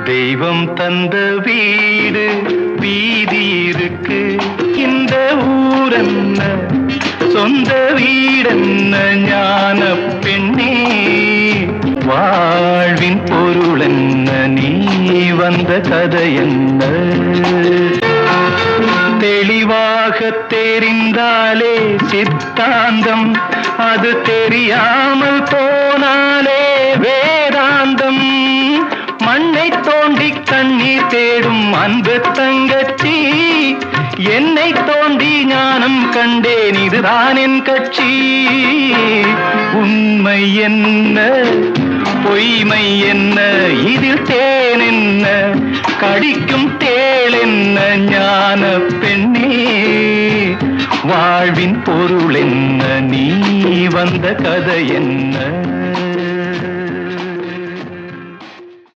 தெய்வம் தந்த வீடு வீதி இருக்கு, இந்த ஊரென்ன சொந்த வீடென்ன ஞான பெண்ணே, வாழ்வின் பொருள் என்ன, நீ வந்த கதை என்ன? தெளிவாக தெரிந்தாலே சித்தாந்தம், அது தெரியாமல் போனாலே வேதாந்தம். மண்ணை தோண்டி கண்ணீர் தேடும் அன்பு தங்கச்சி, என்னை தோண்டி ஞானம் கண்டேன், இதுதான் என் கட்சி. உண்மை என்ன பொய்மை என்ன, இதில் தேன் என்ன, கடிக்கும் தேள் என்ன, ஞான பெண்ணே, வாழ்வின் பொருள் என்ன, நீ வந்த கதை என்ன?